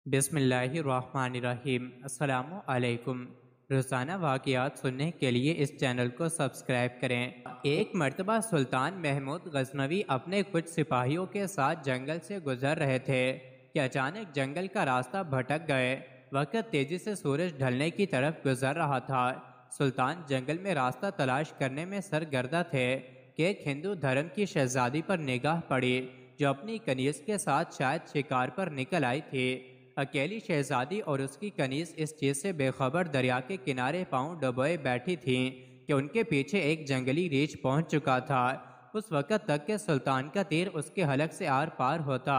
بسم اللہ الرحمن الرحیم۔ السلام علیکم۔ روزانہ واقعات سننے کے لیے اس چینل کو سبسکرائب کریں۔ ایک مرتبہ سلطان محمود غزنوی اپنے کچھ سپاہیوں کے ساتھ جنگل سے گزر رہے تھے کہ اچانک جنگل کا راستہ بھٹک گئے۔ وقت تیزی سے سورج ڈھلنے کی طرف گزر رہا تھا۔ سلطان جنگل میں راستہ تلاش کرنے میں سرگردہ تھے کہ ایک ہندو دھرم کی شہزادی پر نگاہ پڑی جو اپنی کنیز کے ساتھ شاید شکار پر نکل آئی تھی۔ اکیلی شہزادی اور اس کی کنیز اس چیز سے بے خبر دریا کے کنارے پاؤں ڈبوئے بیٹھی تھیں کہ ان کے پیچھے ایک جنگلی ریچھ پہنچ چکا تھا۔ اس وقت تک کہ سلطان کا تیر اس کے حلق سے آر پار ہوتا،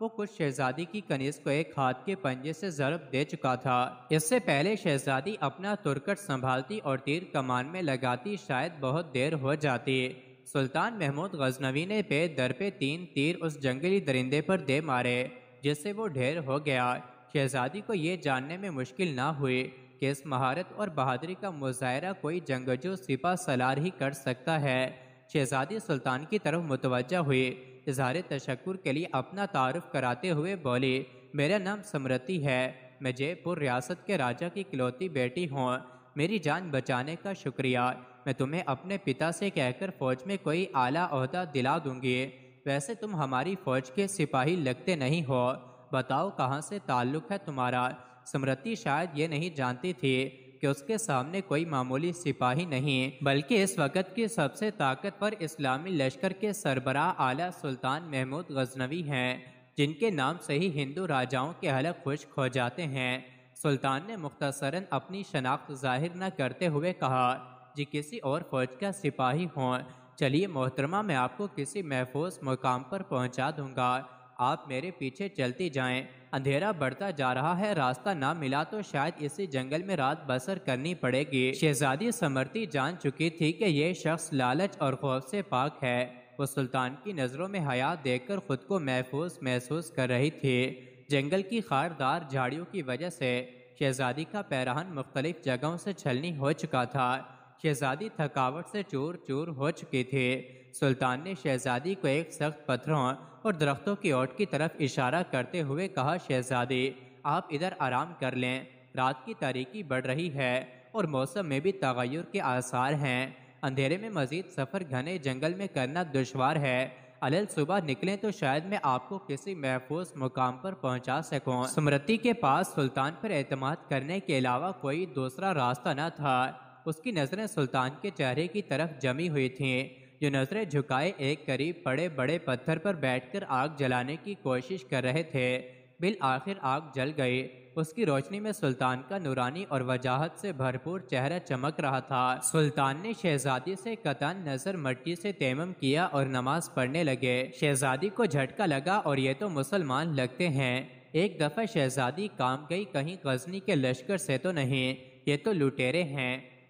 وہ کچھ شہزادی کی کنیز کو ایک ہاتھ کے پنجے سے ضرب دے چکا تھا۔ اس سے پہلے شہزادی اپنا ترکٹ سنبھالتی اور تیر کمان میں لگاتی شاید بہت دیر ہو جاتی۔ سلطان محمود غزنوی نے پے در پہ 3 تیر اس جنگلی درندے پر دے مارے جس سے وہ ڈھیر ہو گیا۔ شہزادی کو یہ جاننے میں مشکل نہ ہوئی کہ اس مہارت اور بہادری کا مظاہرہ کوئی جنگجو سپہ سالار ہی کر سکتا ہے۔ شہزادی سلطان کی طرف متوجہ ہوئی، اظہار تشکر کے لیے اپنا تعارف کراتے ہوئے بولی، میرا نام سمرتی ہے، میں جے پور ریاست کے راجہ کی اکلوتی بیٹی ہوں۔ میری جان بچانے کا شکریہ۔ میں تمہیں اپنے پتا سے کہہ کر فوج میں کوئی اعلیٰ عہدہ دلا دوں گی۔ ویسے تم ہماری فوج کے سپاہی لگتے نہیں ہو، بتاؤ کہاں سے تعلق ہے تمہارا؟ سمرتی شاید یہ نہیں جانتی تھی کہ اس کے سامنے کوئی معمولی سپاہی نہیں بلکہ اس وقت کی سب سے طاقتور اسلامی لشکر کے سربراہ اعلیٰ سلطان محمود غزنوی ہیں، جن کے نام سے ہی ہندو راجاؤں کے حلق خشک ہو جاتے ہیں۔ سلطان نے مختصراً اپنی شناخت ظاہر نہ کرتے ہوئے کہا، جی کسی اور فوج کا سپاہی ہوں، چلیے محترمہ میں آپ کو کسی محفوظ مقام پر پہنچا دوں گا، آپ میرے پیچھے چلتی جائیں۔ اندھیرا بڑھتا جا رہا ہے، راستہ نہ ملا تو شاید اسی جنگل میں رات بسر کرنی پڑے گی۔ شہزادی سمرتی جان چکی تھی کہ یہ شخص لالچ اور خوف سے پاک ہے۔ وہ سلطان کی نظروں میں حیا دیکھ کر خود کو محفوظ محسوس کر رہی تھی۔ جنگل کی خاردار جھاڑیوں کی وجہ سے شہزادی کا پیراہن مختلف جگہوں سے چھلنی ہو چکا تھا۔ شہزادی تھکاوٹ سے چور چور ہو چکی تھی۔ سلطان نے شہزادی کو ایک سخت پتھروں اور درختوں کی اوٹ کی طرف اشارہ کرتے ہوئے کہا، شہزادی آپ ادھر آرام کر لیں، رات کی تاریکی بڑھ رہی ہے اور موسم میں بھی تغیر کے آثار ہیں، اندھیرے میں مزید سفر گھنے جنگل میں کرنا دشوار ہے، علل صبح نکلیں تو شاید میں آپ کو کسی محفوظ مقام پر پہنچا سکوں۔ سمرتی کے پاس سلطان پر اعتماد کرنے کے علاوہ کوئی دوسرا راستہ نہ تھا۔ اس کی نظریں سلطان کے چہرے کی طرف جمی ہوئی تھیں، جو نظریں جھکائے ایک قریب پڑے بڑے پتھر پر بیٹھ کر آگ جلانے کی کوشش کر رہے تھے۔ بالآخر آگ جل گئی۔ اس کی روشنی میں سلطان کا نورانی اور وجاہت سے بھرپور چہرہ چمک رہا تھا۔ سلطان نے شہزادی سے قطعاً نظر مٹی سے تیمم کیا اور نماز پڑھنے لگے۔ شہزادی کو جھٹکا لگا اور یہ تو مسلمان لگتے ہیں۔ ایک دفعہ شہزادی کام گئی، کہیں غزنی کے لشکر سے تو نہیں، یہ تو لٹیرے ہیں،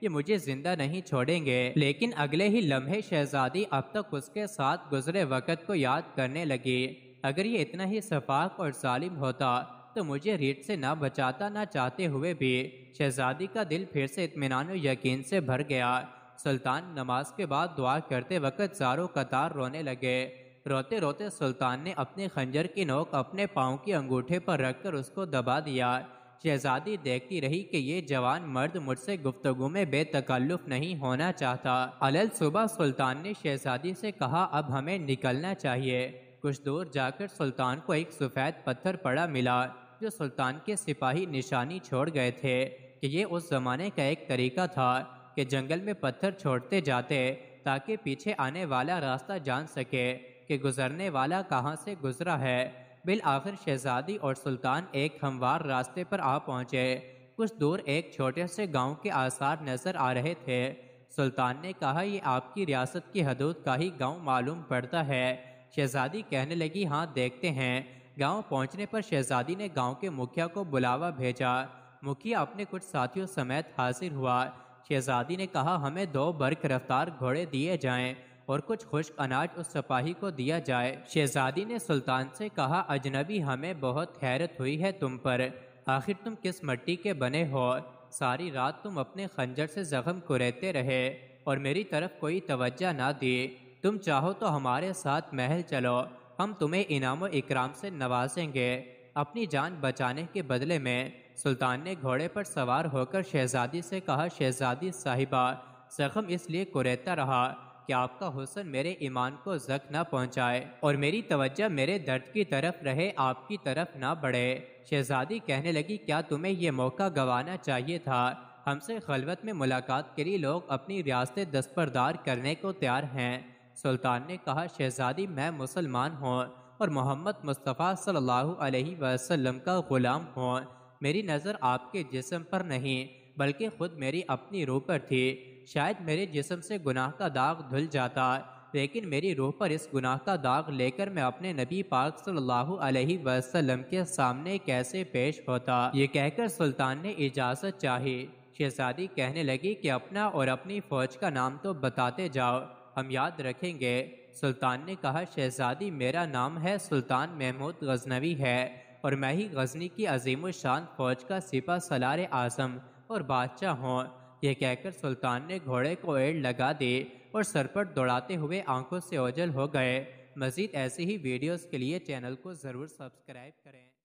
یہ مجھے زندہ نہیں چھوڑیں گے۔ لیکن اگلے ہی لمحے شہزادی اب تک اس کے ساتھ گزرے وقت کو یاد کرنے لگی۔ اگر یہ اتنا ہی شفاق اور ظالم ہوتا تو مجھے ریٹ سے نہ بچاتا، نہ چاہتے ہوئے بھی۔ شہزادی کا دل پھر سے اطمینان و یقین سے بھر گیا۔ سلطان نماز کے بعد دعا کرتے وقت زاروں قطار رونے لگے۔ روتے روتے سلطان نے اپنے خنجر کی نوک اپنے پاؤں کی انگوٹھے پر رکھ کر اس کو دبا دیا۔ شہزادی دیکھتی رہی کہ یہ جوان مرد مجھ سے گفتگو میں بے تکلف نہیں ہونا چاہتا۔ علل صبح سلطان نے شہزادی سے کہا، اب ہمیں نکلنا چاہیے۔ کچھ دور جا کر سلطان کو ایک سفید پتھر پڑا ملا جو سلطان کے سپاہی نشانی چھوڑ گئے تھے کہ یہ اس زمانے کا ایک طریقہ تھا کہ جنگل میں پتھر چھوڑتے جاتے تاکہ پیچھے آنے والا راستہ جان سکے کہ گزرنے والا کہاں سے گزرا ہے۔ بالآخر شہزادی اور سلطان ایک ہموار راستے پر آ پہنچے۔ کچھ دور ایک چھوٹے سے گاؤں کے آثار نظر آ رہے تھے۔ سلطان نے کہا، یہ آپ کی ریاست کی حدود کا ہی گاؤں معلوم پڑتا ہے۔ شہزادی کہنے لگی، ہاں دیکھتے ہیں۔ گاؤں پہنچنے پر شہزادی نے گاؤں کے مکھیا کو بلاوا بھیجا۔ مکھیا اپنے کچھ ساتھیوں سمیت حاضر ہوا۔ شہزادی نے کہا، ہمیں 2 برق رفتار گھوڑے دیے جائیں اور کچھ خشک اناج اس سپاہی کو دیا جائے۔ شہزادی نے سلطان سے کہا، اجنبی ہمیں بہت حیرت ہوئی ہے تم پر، آخر تم کس مٹی کے بنے ہو؟ ساری رات تم اپنے خنجر سے زخم کریدتے رہے اور میری طرف کوئی توجہ نہ دی۔ تم چاہو تو ہمارے ساتھ محل چلو، ہم تمہیں انعام و اکرام سے نوازیں گے۔ اپنی جان بچانے کے بدلے میں سلطان نے گھوڑے پر سوار ہو کر شہزادی سے کہا، شہزادی صاحبہ، زخم اس لیے کریدتا رہا کہ آپ کا حسن میرے ایمان کو زخم نہ پہنچائے اور میری توجہ میرے درد کی طرف رہے، آپ کی طرف نہ بڑھے۔ شہزادی کہنے لگی، کیا تمہیں یہ موقع گنوانا چاہیے تھا؟ ہم سے خلوت میں ملاقات کے لیے لوگ اپنی ریاستیں دستبردار کرنے کو تیار ہیں۔ سلطان نے کہا، شہزادی میں مسلمان ہوں اور محمد مصطفیٰ صلی اللہ علیہ وسلم کا غلام ہوں۔ میری نظر آپ کے جسم پر نہیں بلکہ خود میری اپنی روح پر تھی۔ شاید میرے جسم سے گناہ کا داغ دھل جاتا، لیکن میری روح پر اس گناہ کا داغ لے کر میں اپنے نبی پاک صلی اللہ علیہ وسلم کے سامنے کیسے پیش ہوتا؟ یہ کہہ کر سلطان نے اجازت چاہی۔ شہزادی کہنے لگی کہ اپنا اور اپنی فوج کا نام تو بتاتے جاؤ، ہم یاد رکھیں گے۔ سلطان نے کہا، شہزادی میرا نام ہے سلطان محمود غزنوی ہے اور میں ہی غزنی کی عظیم الشان فوج کا سپہ سالار اعظم اور بادشاہ ہوں۔ یہ کہہ کر سلطان نے گھوڑے کو ایڑ لگا دی اور سر پر دوڑاتے ہوئے آنکھوں سے اوجھل ہو گئے۔ مزید ایسی ہی ویڈیوز کے لیے چینل کو ضرور سبسکرائب کریں۔